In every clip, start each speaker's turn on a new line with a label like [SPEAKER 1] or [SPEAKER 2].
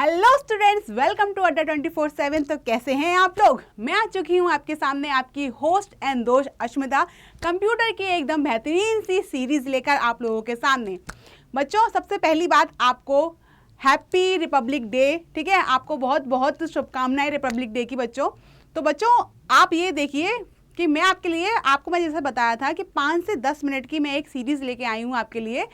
[SPEAKER 1] Hello students, welcome to अड्डा 24/7। तो कैसे हैं आप लोग? मैं आ चुकी हूं आपके सामने, आपकी होस्ट एंड दोस्त अश्मिता, कंप्यूटर की एकदम बेहतरीन सी सीरीज लेकर आप लोगों के सामने। बच्चों, सबसे पहली बात, आपको हैप्पी रिपब्लिक डे। ठीक है, आपको बहुत बहुत शुभकामनाएं रिपब्लिक डे की बच्चों। तो बच्चों, आप ये देखिए कि मैं आपके लिए, आपको मैं जैसे बताया था कि 5 से 10 मिनट की मैं एक सीरीज़ लेके आई हूँ आपके लिए।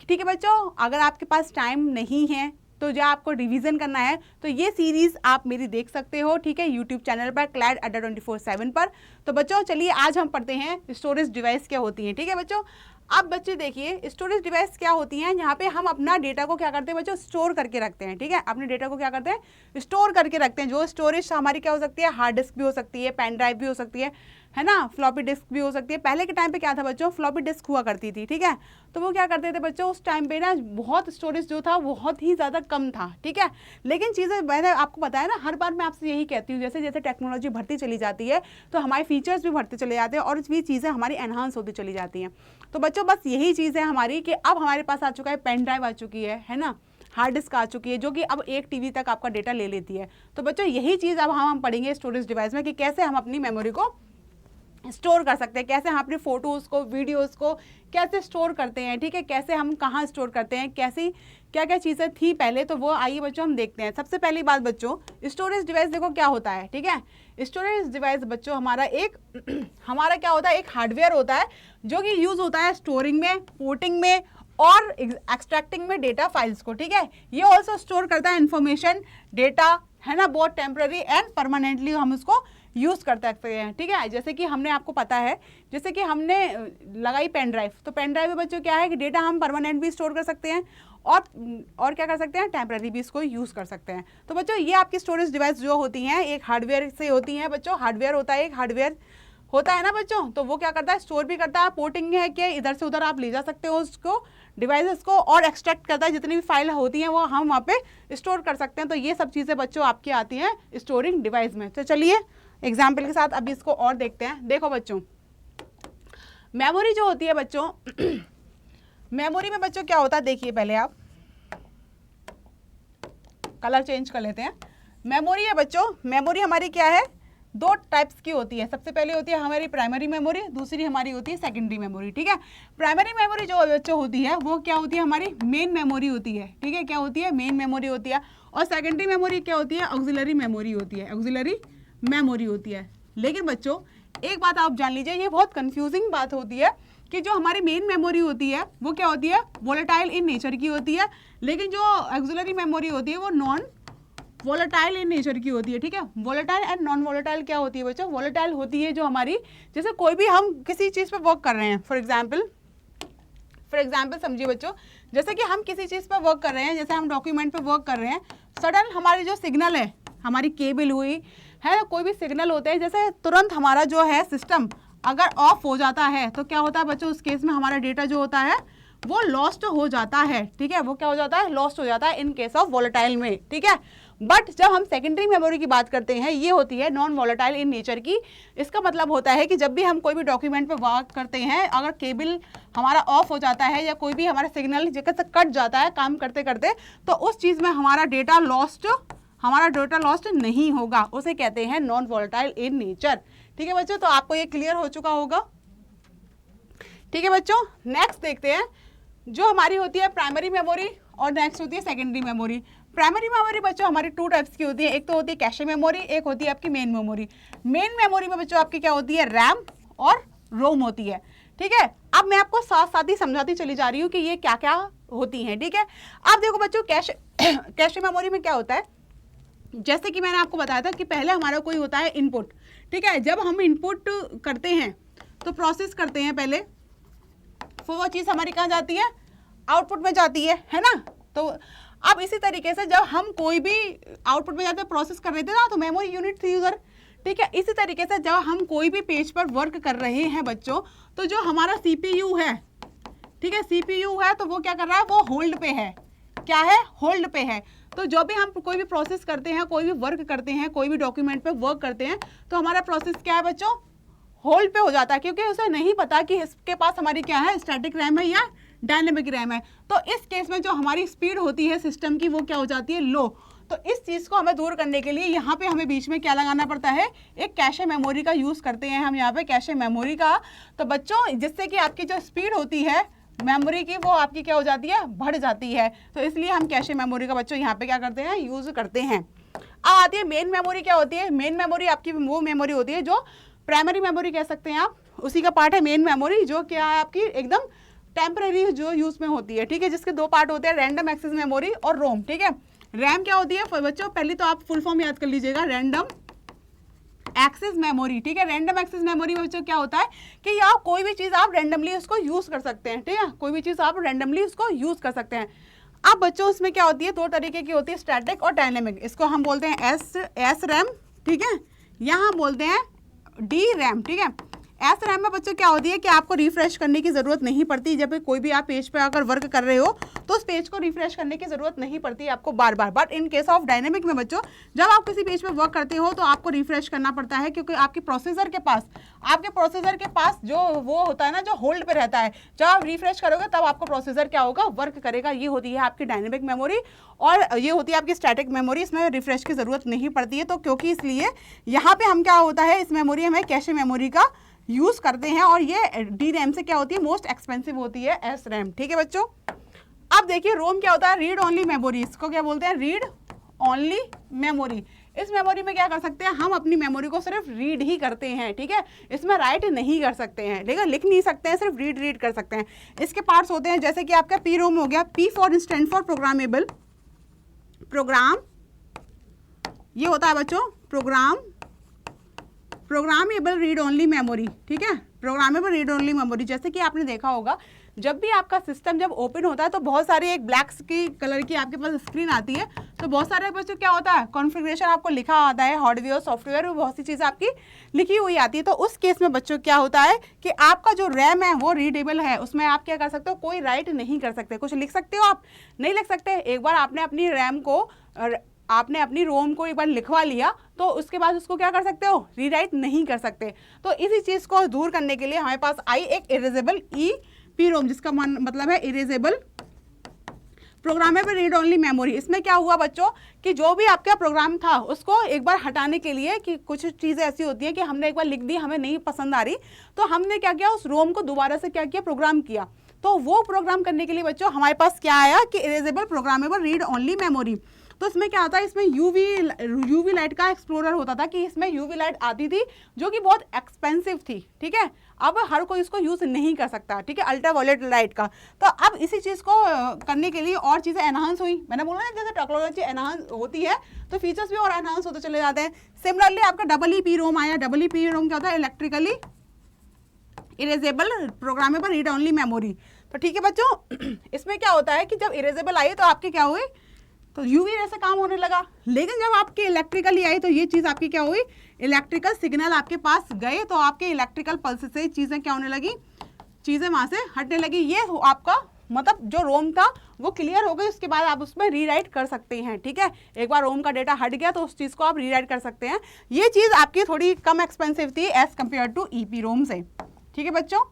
[SPEAKER 1] ठीक है बच्चों, अगर आपके पास टाइम नहीं है तो जो आपको रिवीजन करना है तो ये सीरीज़ आप मेरी देख सकते हो, ठीक है, यूट्यूब चैनल पर क्लैड अड्डा 24/7 पर। तो बच्चों चलिए आज हम पढ़ते हैं स्टोरेज डिवाइस क्या होती हैं। ठीक है बच्चों, अब बच्चे देखिए स्टोरेज डिवाइस क्या होती हैं। यहाँ पे हम अपना डेटा को क्या करते हैं बच्चों, स्टोर करके रखते हैं। ठीक है, अपने डेटा को क्या करते हैं, स्टोर करके रखते हैं। जो स्टोरेज हमारी क्या हो सकती है, हार्ड डिस्क भी हो सकती है, पेन ड्राइव भी हो सकती है ना, फ्लॉपी डिस्क भी हो सकती है। पहले के टाइम पे क्या था बच्चों, फ्लॉपी डिस्क हुआ करती थी। ठीक है, तो वो क्या करते थे बच्चों, उस टाइम पे ना बहुत स्टोरेज जो था बहुत ही ज़्यादा कम था। ठीक है, लेकिन चीज़ें मैंने आपको बताया ना, हर बार मैं आपसे यही कहती हूँ, जैसे जैसे टेक्नोलॉजी बढ़ती चली जाती है तो हमारे फीचर्स भी बढ़ते चले जाते हैं और भी चीज़ें हमारी एनहांस होती चली जाती हैं। तो बच्चों बस यही चीज़ है हमारी कि अब हमारे पास आ चुका है, पेन ड्राइव आ चुकी है ना, हार्ड डिस्क आ चुकी है, जो कि अब एक टीवी तक आपका डेटा ले लेती है। तो बच्चों यही चीज़ अब हम पढ़ेंगे स्टोरेज डिवाइस में कि कैसे हम अपनी मेमोरी को स्टोर कर सकते हैं, कैसे हम अपनी फ़ोटोज़ को, वीडियोज़ को कैसे स्टोर करते हैं। ठीक है, कैसे हम कहाँ स्टोर करते हैं, कैसी क्या क्या चीज़ें थी पहले, तो वो आइए बच्चों हम देखते हैं। सबसे पहली बात बच्चों, स्टोरेज डिवाइस देखो क्या होता है। ठीक है, स्टोरेज डिवाइस बच्चों हमारा एक हमारा क्या होता है, एक हार्डवेयर होता है जो कि यूज़ होता है स्टोरिंग में, पोर्टिंग में और एक्सट्रैक्टिंग में डेटा फाइल्स को। ठीक है, ये ऑल्सो स्टोर करता है इंफॉर्मेशन, डेटा, है ना, बहुत टेम्पररी एंड परमानेंटली हम उसको यूज़ कर सकते हैं। ठीक है, जैसे कि हमने आपको पता है, जैसे कि हमने लगाई पेन ड्राइव, तो पेन ड्राइव में बच्चों क्या है कि डेटा हम परमानेंट भी स्टोर कर सकते हैं और क्या कर सकते हैं, टेम्पररी भी इसको यूज़ कर सकते हैं। तो बच्चों ये आपकी स्टोरेज डिवाइस जो होती हैं एक हार्डवेयर से होती हैं बच्चों। हार्डवेयर होता है, एक हार्डवेयर होता है ना बच्चों, तो वो क्या करता है, स्टोर भी करता है, पोर्टिंग है कि इधर से उधर आप ले जा सकते हो उसको, डिवाइसेस को, और एक्सट्रैक्ट करता है, जितनी भी फाइल होती हैं वो हम वहाँ पे स्टोर कर सकते हैं। तो ये सब चीज़ें बच्चों आपकी आती हैं स्टोरिंग डिवाइस में। तो चलिए एग्जाम्पल के साथ अभी इसको और देखते हैं। देखो बच्चों, मेमोरी जो होती है बच्चों मेमोरी में बच्चों क्या होता है, देखिए पहले आप कलर चेंज कर लेते हैं। मेमोरी है बच्चों, मेमोरी हमारी क्या है, दो टाइप्स की होती है। सबसे पहले होती है हमारी प्राइमरी मेमोरी, दूसरी हमारी होती है सेकेंडरी मेमोरी। ठीक है, प्राइमरी मेमोरी जो बच्चों होती है वो क्या होती है, हमारी मेन मेमोरी होती है। ठीक है, क्या होती है, मेन मेमोरी होती है। और सेकेंडरी मेमोरी क्या होती है, ऑक्सिलरी मेमोरी होती है, ऑक्सिलरी मेमोरी होती है। लेकिन बच्चों एक बात आप जान लीजिए, ये बहुत कंफ्यूजिंग बात होती है कि जो हमारी मेन मेमोरी होती है वो क्या होती है, वोलेटाइल इन नेचर की होती है, लेकिन जो ऑक्सिलरी मेमोरी होती है वो नॉन वोलेटाइल इन नेचर की होती है। ठीक है, वोलेटाइल एंड नॉन वोलेटाइल क्या होती है बच्चों, वोलेटाइल होती है जो हमारी, जैसे कोई भी हम किसी चीज़ पे वर्क कर रहे हैं, फॉर एग्जाम्पल समझिए बच्चों, जैसे कि हम किसी चीज़ पर वर्क कर रहे हैं, जैसे हम डॉक्यूमेंट पे वर्क कर रहे हैं, सडन हमारी जो सिग्नल है, हमारी केबल हुई है ना, कोई भी सिग्नल होते हैं, जैसे तुरंत हमारा जो है सिस्टम अगर ऑफ हो जाता है तो क्या होता है बच्चों, उस केस में हमारा डेटा जो होता है वो लॉस्ट हो जाता है। ठीक है, वो क्या हो जाता है, लॉस्ट हो जाता है इन केस ऑफ वोलेटाइल में। ठीक है, बट जब हम सेकेंडरी मेमोरी की बात करते हैं, ये होती है नॉन वोलेटाइल इन नेचर की। इसका मतलब होता है कि जब भी हम कोई भी डॉक्यूमेंट पे वर्क करते हैं, अगर केबल हमारा ऑफ हो जाता है या कोई भी हमारा सिग्नल जगह से कट जाता है काम करते करते, तो उस चीज़ में हमारा डेटा लॉस्ट नहीं होगा, उसे कहते हैं नॉन वोलेटाइल इन नेचर। ठीक है बच्चों, तो आपको ये क्लियर हो चुका होगा। ठीक है बच्चों, नेक्स्ट देखते हैं जो हमारी होती है प्राइमरी मेमोरी और नेक्स्ट होती है सेकेंडरी मेमोरी। प्राइमरी मेमोरी बच्चों हमारी टू टाइप्स की होती है, एक तो होती है कैशे मेमोरी, एक होती है आपकी मेन मेमोरी। मेन मेमोरी में बच्चों आपकी क्या होती है, रैम और रोम होती है। ठीक है, अब मैं आपको साथ साथ ही समझाती चली जा रही हूँ कि ये क्या क्या होती हैं। ठीक है, अब देखो बच्चों, कैशे मेमोरी में क्या होता है, जैसे कि मैंने आपको बताया था कि पहले हमारा कोई होता है इनपुट। ठीक है, जब हम इनपुट करते हैं तो प्रोसेस करते हैं पहले, फिर वो चीज़ हमारी कहाँ जाती है, आउटपुट में जाती है ना। तो अब इसी तरीके से जब हम कोई भी आउटपुट में जाते प्रोसेस कर रहे थे ना, तो मेमोरी यूनिट थी उधर। ठीक है, इसी तरीके से जब हम कोई भी पेज पर वर्क कर रहे हैं बच्चों, तो जो हमारा CPU है, ठीक है, CPU है, तो वो क्या कर रहा है, वो होल्ड पे है। क्या है, होल्ड पे है। तो जो भी हम कोई भी प्रोसेस करते हैं, कोई भी वर्क करते हैं, कोई भी डॉक्यूमेंट पे वर्क करते हैं, तो हमारा प्रोसेस क्या है बच्चों, होल्ड पे हो जाता है, क्योंकि उसे नहीं पता कि इसके पास हमारी क्या है, स्टैटिक रैम है या डायनेमिक रैम है। तो इस केस में जो हमारी स्पीड होती है सिस्टम की वो क्या हो जाती है, लो। तो इस चीज़ को हमें दूर करने के लिए यहाँ पे हमें बीच में क्या लगाना पड़ता है, एक कैशे मेमोरी का यूज़ करते हैं हम यहाँ पे कैशे मेमोरी का। तो बच्चों जिससे कि आपकी जो स्पीड होती है मेमोरी की वो आपकी क्या हो जाती है, बढ़ जाती है। तो इसलिए हम कैशे मेमोरी का बच्चों यहाँ पे क्या करते हैं, यूज़ करते हैं। अब आती है मेन मेमोरी। क्या होती है मेन मेमोरी? आपकी वो मेमोरी होती है जो प्राइमरी मेमोरी कह सकते हैं आप, उसी का पार्ट है मेन मेमोरी, जो क्या है आपकी एकदम टेम्पररी जो यूज में होती है, ठीक है, जिसके दो पार्ट होते हैं, रैंडम एक्सेस मेमोरी और रोम, ठीक है। रैम क्या होती है बच्चों, पहले तो आप फुल फॉर्म याद कर लीजिएगा, रैंडम एक्सेस मेमोरी, ठीक है। रैंडम एक्सेस मेमोरी में बच्चों क्या होता है कि आप कोई भी चीज़ आप रैंडमली उसको यूज़ कर सकते हैं, ठीक है, कोई भी चीज़ आप रैंडमली उसको यूज़ कर सकते हैं। अब बच्चों उसमें क्या होती है, दो तरीके की होती है, स्टैटिक और डायनेमिक। इसको हम बोलते हैं एस रैम, ठीक है, यहाँ हम बोलते हैं डी रैम, ठीक है। एस रैम में बच्चों क्या होती है कि आपको रिफ्रेश करने की ज़रूरत नहीं पड़ती। जब कोई भी आप पेज पे अगर वर्क कर रहे हो तो उस पेज को रिफ्रेश करने की ज़रूरत नहीं पड़ती आपको बार बार। But in case of dynamic में बच्चों जब आप किसी पेज पे वर्क करते हो तो आपको रिफ्रेश करना पड़ता है, क्योंकि आपके प्रोसेसर के पास जो वो होता है ना, जो होल्ड पे रहता है, जब आप रिफ्रेश करोगे तब आपको प्रोसेसर क्या होगा, वर्क करेगा। ये होती है आपकी डायनेमिक मेमोरी और ये होती है आपकी स्टैटिक मेमोरी। इसमें रिफ्रेश की ज़रूरत नहीं पड़ती है। तो क्योंकि इसलिए यहाँ पे हम क्या होता है, इस मेमोरी हमें कैशे मेमोरी का यूज करते हैं और ये डी रैम से क्या होती है, मोस्ट एक्सपेंसिव होती है एस रैम, ठीक है बच्चों। अब देखिए रोम क्या होता है, रीड ओनली मेमोरी। इसको क्या बोलते हैं, रीड ओनली मेमोरी। इस मेमोरी में क्या कर सकते हैं, हम अपनी मेमोरी को सिर्फ रीड ही करते हैं, ठीक है, इसमें राइट नहीं कर सकते हैं, ठीक है, लिख नहीं सकते हैं, सिर्फ रीड कर सकते हैं। इसके पार्ट्स होते हैं जैसे कि आपका पी रोम हो गया, P for stand for programmable, program, ये होता है बच्चों प्रोग्रामेबल रीड ओनली मेमोरी, ठीक है, प्रोग्रामेबल रीड ओनली मेमोरी। जैसे कि आपने देखा होगा जब भी आपका सिस्टम जब ओपन होता है तो बहुत सारे एक ब्लैक की कलर की आपके पास स्क्रीन आती है, तो बहुत सारे बच्चों क्या होता है, कॉन्फ़िगरेशन आपको लिखा आता है, हार्डवेयर सॉफ्टवेयर में बहुत सी चीज़ें आपकी लिखी हुई आती है। तो उस केस में बच्चों क्या होता है कि आपका जो रैम है वो रीडेबल है, उसमें आप क्या कर सकते हो, कोई राइट नहीं कर सकते। कुछ लिख सकते हो आप, नहीं लिख सकते। एक बार आपने अपनी रैम को आपने अपनी रोम को एक बार लिखवा लिया तो उसके बाद उसको क्या कर सकते हो, रीराइट नहीं कर सकते। तो इसी चीज़ को दूर करने के लिए हमारे पास आई एक इरेजेबल ई रोम, जिसका मतलब है erasable programmable read only memory. इसमें क्या हुआ बच्चों कि जो भी आपका प्रोग्राम था उसको एक बार हटाने के लिए, कि कुछ चीज़ें ऐसी होती है कि हमने एक बार लिख दी, हमें नहीं पसंद आ रही, तो हमने क्या किया, उस रोम को दोबारा से क्या किया, प्रोग्राम किया। तो वो प्रोग्राम करने के लिए बच्चों हमारे पास क्या आया कि erasable programmable read only memory. तो इसमें क्या होता है, इसमें यूवी लाइट का एक्सप्लोरर होता था, कि इसमें यूवी लाइट आती थी जो कि बहुत एक्सपेंसिव थी, ठीक है, अब हर कोई इसको यूज़ नहीं कर सकता, ठीक है, अल्ट्रावायलेट लाइट का। तो अब इसी चीज़ को करने के लिए और चीज़ें एनहांस हुई। मैंने बोला ना जैसे टेक्नोलॉजी एनहांस होती है तो फीचर्स भी और एनहांस होते चले जाते हैं। सिमिलरली आपका डबल ई रोम आया। डबल ई रोम क्या होता है, electrically erasable programmable read only memory. तो ठीक है बच्चों, इसमें क्या होता है कि जब इरेजेबल आई तो आपकी क्या हुई, तो यूवी रे से काम होने लगा। लेकिन जब आपकी इलेक्ट्रिकली आई तो ये चीज़ आपकी क्या हुई, इलेक्ट्रिकल सिग्नल आपके पास गए तो आपके इलेक्ट्रिकल पल्स से चीज़ें क्या होने लगी, चीज़ें वहाँ से हटने लगी। ये आपका मतलब जो रोम था वो क्लियर हो गई, उसके बाद आप उसमें रीराइट कर सकते हैं, ठीक है। एक बार रोम का डेटा हट गया तो उस चीज़ को आप रीराइट कर सकते हैं। ये चीज़ आपकी थोड़ी कम एक्सपेंसिव थी एज़ कम्पेयर टू ईपी रोम से, ठीक है बच्चों,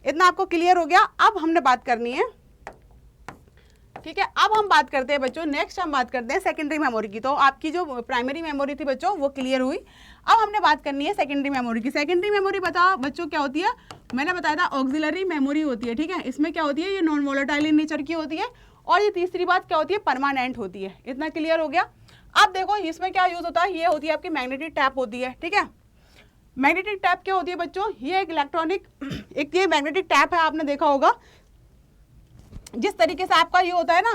[SPEAKER 1] इतना आपको क्लियर हो गया। अब हमने बात करनी है, ठीक है, अब हम बात करते हैं बच्चों, नेक्स्ट हम बात करते हैं सेकेंडरी मेमोरी की। तो आपकी जो प्राइमरी मेमोरी थी बच्चों वो क्लियर हुई। अब हमने बात करनी है सेकेंडरी मेमोरी की। सेकेंडरी मेमोरी बताओ बच्चों क्या होती है, मैंने बताया था ऑक्सिलरी मेमोरी होती है, ठीक है। इसमें क्या होती है, ये नॉन वोलेटाइल इन नेचर की होती है, और ये तीसरी बात क्या होती है, परमानेंट होती है। इतना क्लियर हो गया। अब देखो इसमें क्या यूज होता है, ये होती है आपकी मैग्नेटिक टैप होती है, ठीक है। मैग्नेटिक टैप क्या होती है बच्चों, ये एक इलेक्ट्रॉनिक एक ये मैग्नेटिक टैप है, आपने देखा होगा जिस तरीके से आपका ये होता है ना,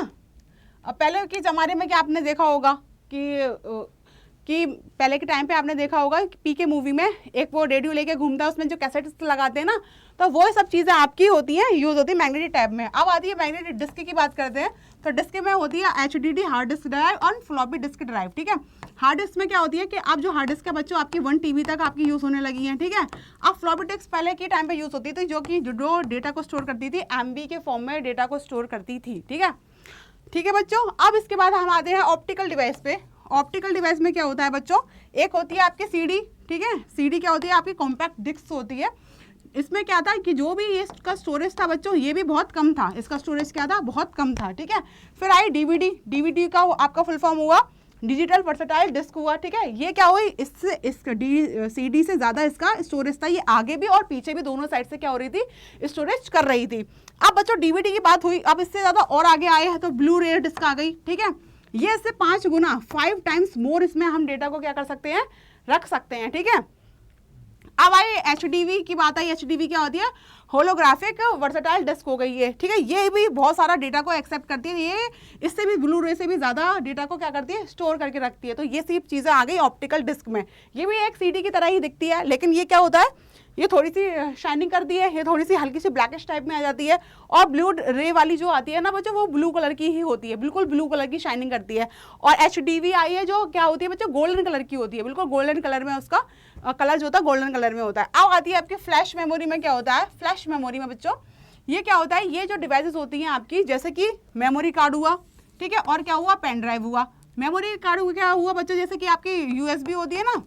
[SPEAKER 1] पहले के ज़माने में क्या आपने देखा होगा कि पहले के टाइम पे आपने देखा होगा कि पीके मूवी में एक वो रेडियो लेके घूमता है, उसमें जो कैसेट्स लगाते हैं ना, तो वो सब चीज़ें आपकी होती हैं, यूज़ होती है मैग्नेटिक टैब में। अब आती है मैग्नेटिक डिस्क की बात करते हैं, तो डिस्क में होती है HDD हार्ड डिस्क ड्राइव और फ्लॉपी डिस्क ड्राइव, ठीक है। हार्ड डिस्क में क्या होती है कि अब जो हार्ड डिस्क है बच्चों आपकी 1 TB तक आपकी यूज़ होने लगी है, ठीक है। अब फ्लॉपी डिस्क पहले के टाइम पे यूज़ होती थी, जो कि जो डेटा को स्टोर करती थी, MB के फॉर्म में डेटा को स्टोर करती थी, ठीक है। ठीक है बच्चों, अब इसके बाद हम आते हैं ऑप्टिकल डिवाइस पे। ऑप्टिकल डिवाइस में क्या होता है बच्चों, एक होती है आपकी CD, ठीक है। CD क्या होती है, आपकी कॉम्पैक्ट डिस्क होती है। इसमें क्या था कि जो भी इसका स्टोरेज था बच्चों, ये भी बहुत कम था, इसका स्टोरेज क्या था, बहुत कम था, ठीक है। फिर आई DVD। DVD का आपका फुल फॉर्म हुआ डिजिटल वर्सेटाइल डिस्क हुआ, ठीक है। ये क्या हुई, इससे CD से ज़्यादा इसका स्टोरेज था, ये आगे भी और पीछे भी दोनों साइड से क्या हो रही थी, स्टोरेज कर रही थी। अब बच्चों DVD की बात हुई, अब इससे ज़्यादा और आगे आए हैं तो ब्लू रे डिस्क आ गई, ठीक है। ये इससे 5 गुना 5 टाइम्स मोर इसमें हम डेटा को क्या कर सकते हैं, रख सकते हैं, ठीक है। अब आई HDV की बात आई। HDV क्या होती है, होलोग्राफिक वर्सेटाइल डिस्क हो गई है, ठीक है। ये भी बहुत सारा डेटा को एक्सेप्ट करती है, ये इससे भी ब्लू रे से भी ज़्यादा डेटा को क्या करती है, स्टोर करके रखती है। तो ये सब चीज़ें आ गई ऑप्टिकल डिस्क में। ये भी एक CD की तरह ही दिखती है, लेकिन ये क्या होता है, ये थोड़ी सी शाइनिंग करती है, ये थोड़ी सी हल्की सी ब्लैकिश टाइप में आ जाती है। और ब्लू रे वाली जो आती है ना बच्चों, वो ब्लू कलर की ही होती है, बिल्कुल ब्लू कलर की शाइनिंग करती है। और HDV आई है जो क्या होती है बच्चों, गोल्डन कलर की होती है, बिल्कुल गोल्डन कलर में उसका कलर जो होता है गोल्डन कलर में होता है। अब आती है आपकी फ्लैश मेमोरी में। क्या होता है फ्लैश मेमोरी में बच्चों, ये क्या होता है, ये जो डिवाइसेस होती हैं आपकी, जैसे कि मेमोरी कार्ड हुआ, ठीक है, और क्या हुआ, पेन ड्राइव हुआ। मेमोरी कार्ड क्या हुआ बच्चों, जैसे कि आपकी USB होती है ना,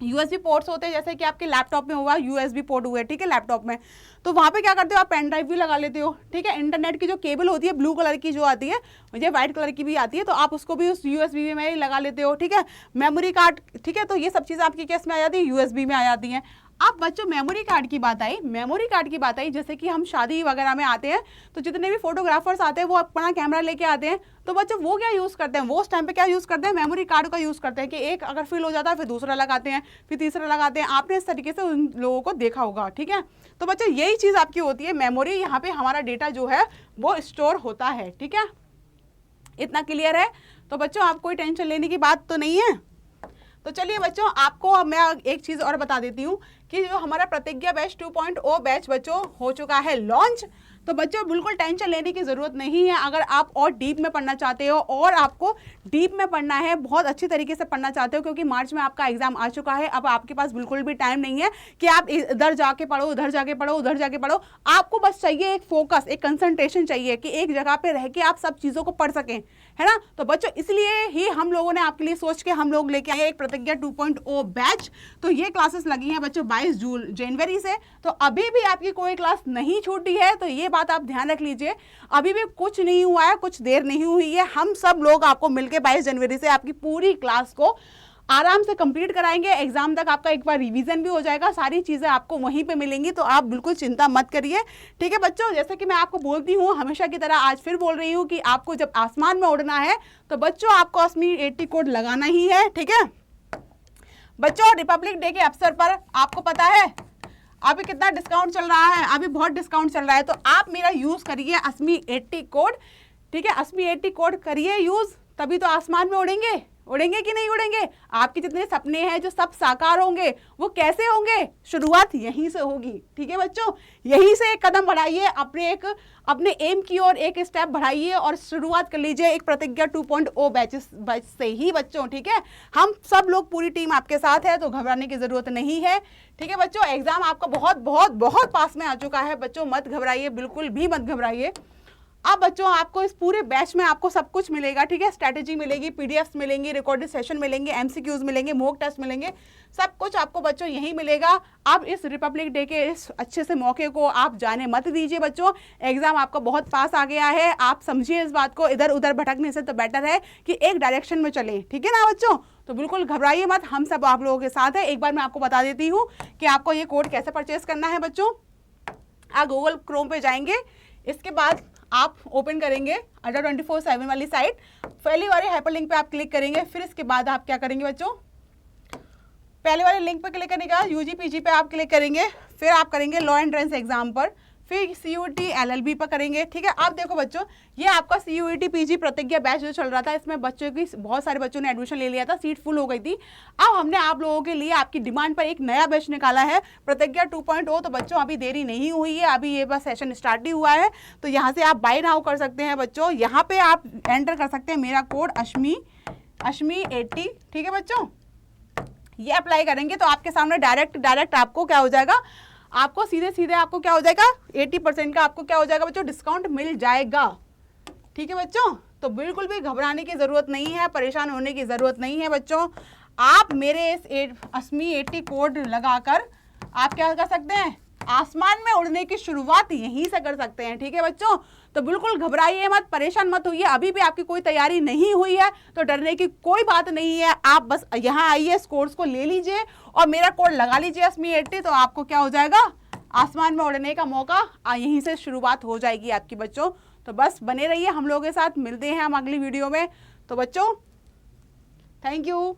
[SPEAKER 1] USB पोर्ट्स होते हैं, जैसे कि आपके लैपटॉप में हुआ USB पोर्ट हुए, ठीक है, लैपटॉप में। तो वहाँ पे क्या करते हो आप, पेन ड्राइव भी लगा लेते हो, ठीक है। इंटरनेट की जो केबल होती है ब्लू कलर की जो आती है, मुझे व्हाइट कलर की भी आती है, तो आप उसको भी उस USB में ही लगा लेते हो, ठीक है। मेमोरी कार्ड, ठीक है, तो ये सब चीज़ें आपकी केस में आ जाती है, USB में आ जाती हैं। अब बच्चों मेमोरी कार्ड की बात आई, मेमोरी कार्ड की बात आई, जैसे कि हम शादी वगैरह में आते हैं तो जितने भी फोटोग्राफर्स आते हैं वो अपना कैमरा लेके आते हैं, तो बच्चों वो क्या यूज़ करते हैं, वो उस टाइम पे क्या यूज़ करते हैं, मेमोरी कार्ड का यूज़ करते हैं कि एक अगर फिल हो जाता है फिर दूसरा लगाते हैं, फिर तीसरा लगाते हैं। आपने इस तरीके से उन लोगों को देखा होगा, ठीक है। तो बच्चों यही चीज़ आपकी होती है मेमोरी, यहाँ पे हमारा डेटा जो है वो स्टोर होता है, ठीक है। इतना क्लियर है? तो बच्चों आप कोई टेंशन लेने की बात तो नहीं है। तो चलिए बच्चों, आपको मैं एक चीज़ और बता देती हूँ कि जो हमारा प्रतिज्ञा बैच 2.0 बैच बच्चों हो चुका है लॉन्च। तो बच्चों बिल्कुल टेंशन लेने की ज़रूरत नहीं है। अगर आप और डीप में पढ़ना चाहते हो और आपको डीप में पढ़ना है, बहुत अच्छी तरीके से पढ़ना चाहते हो, क्योंकि मार्च में आपका एग्जाम आ चुका है, अब आपके पास बिल्कुल भी टाइम नहीं है कि आप इधर जाके पढ़ो, उधर जाके पढ़ो, उधर जाके पढ़ो। आपको बस चाहिए एक फोकस, एक कंसंट्रेशन चाहिए कि एक जगह पे रह के आप सब चीज़ों को पढ़ सकें, है ना। तो बच्चों इसलिए ही हम लोगों ने आपके लिए सोच के हम लोग लेके आए एक प्रतिज्ञा 2.0 बैच। तो ये क्लासेस लगी हैं बच्चों 22 जनवरी से। तो अभी भी आपकी कोई क्लास नहीं छूटी है, तो ये बात आप ध्यान रख लीजिए। अभी भी कुछ नहीं हुआ है, कुछ देर नहीं हुई है। हम सब लोग आपको मिलके 22 जनवरी से आपकी पूरी क्लास को आराम से कंप्लीट कराएंगे। एग्जाम तक आपका एक बार रिवीजन भी हो जाएगा, सारी चीज़ें आपको वहीं पे मिलेंगी, तो आप बिल्कुल चिंता मत करिए, ठीक है बच्चों। जैसे कि मैं आपको बोलती हूँ हमेशा की तरह, आज फिर बोल रही हूँ कि आपको जब आसमान में उड़ना है तो बच्चों आपको ASME 80 कोड लगाना ही है, ठीक है बच्चों। रिपब्लिक डे के अवसर पर आपको पता है अभी कितना डिस्काउंट चल रहा है, अभी बहुत डिस्काउंट चल रहा है, तो आप मेरा यूज़ करिए ASME 80 कोड, ठीक है। ASME 80 कोड करिए यूज़, तभी तो आसमान में उड़ेंगे। उड़ेंगे कि नहीं उड़ेंगे? आपके जितने सपने हैं जो सब साकार होंगे, वो कैसे होंगे? शुरुआत यहीं से होगी, ठीक है बच्चों। यहीं से एक कदम बढ़ाइए, अपने एम की ओर एक स्टेप बढ़ाइए और शुरुआत कर लीजिए एक प्रतिज्ञा 2.0 बैच से ही बच्चों, ठीक है। हम सब लोग पूरी टीम आपके साथ है, तो घबराने की ज़रूरत नहीं है, ठीक है बच्चों। एग्जाम आपका बहुत बहुत बहुत पास में आ चुका है बच्चों, मत घबराइए, बिल्कुल भी मत घबराइए। अब बच्चों आपको इस पूरे बैच में आपको सब कुछ मिलेगा, ठीक है। स्ट्रैटेजी मिलेगी, PDFs मिलेंगी, रिकॉर्डेड सेशन मिलेंगे, MCQs मिलेंगे, मॉक टेस्ट मिलेंगे, सब कुछ आपको बच्चों यही मिलेगा। अब इस रिपब्लिक डे के इस अच्छे से मौके को आप जाने मत दीजिए बच्चों। एग्जाम आपका बहुत पास आ गया है, आप समझिए इस बात को। इधर उधर भटकने से तो बेटर है कि एक डायरेक्शन में चलें, ठीक है ना बच्चों। तो बिल्कुल घबराइए मत, हम सब आप लोगों के साथ है। एक बार मैं आपको बता देती हूँ कि आपको ये कोड कैसे परचेज करना है बच्चों। आप गूगल क्रोम पे जाएंगे, इसके बाद आप ओपन करेंगे अड्डा 24/7 वाली साइट, पहली वाली हाइपरलिंक पे आप क्लिक करेंगे। फिर इसके बाद आप क्या करेंगे बच्चों, पहले वाले लिंक पे क्लिक करने के बाद UG/PG पे आप क्लिक करेंगे, फिर आप करेंगे लॉ एंट्रेंस एग्जाम पर, फिर CUET LLB पर करेंगे, ठीक है। अब देखो बच्चों, ये आपका CUET PG प्रतिज्ञा बैच जो चल रहा था, इसमें बच्चों की बहुत सारे बच्चों ने एडमिशन ले लिया था, सीट फुल हो गई थी। अब हमने आप लोगों के लिए आपकी डिमांड पर एक नया बैच निकाला है प्रतिज्ञा 2.0। तो बच्चों अभी देरी नहीं हुई है, अभी ये बस सेशन स्टार्ट ही हुआ है। तो यहाँ से आप बाय नाउ कर सकते हैं बच्चों। यहाँ पे आप एंटर कर सकते हैं मेरा कोड ASME 80, ठीक है बच्चों। ये अप्लाई करेंगे तो आपके सामने डायरेक्ट आपको क्या हो जाएगा, आपको सीधे आपको क्या हो जाएगा, 80% का आपको क्या हो जाएगा बच्चों, डिस्काउंट मिल जाएगा, ठीक है बच्चों। तो बिल्कुल भी घबराने की ज़रूरत नहीं है, परेशान होने की ज़रूरत नहीं है बच्चों। आप मेरे इस ASME 80 कोड लगाकर आप क्या कर सकते हैं, आसमान में उड़ने की शुरुआत यहीं से कर सकते हैं। ठीक है बच्चों, तो बिल्कुल घबराइए मत, परेशान मत होइए। अभी भी आपकी कोई तैयारी नहीं हुई है तो डरने की कोई बात नहीं है। आप बस यहाँ आइए, इस कोर्स को ले लीजिए और मेरा कोड लगा लीजिए SME80, तो आपको क्या हो जाएगा, आसमान में उड़ने का मौका यहीं से शुरुआत हो जाएगी आपकी बच्चों। तो बस बने रहिए हम लोगों के साथ, मिलते हैं हम अगली वीडियो में। तो बच्चों थैंक यू।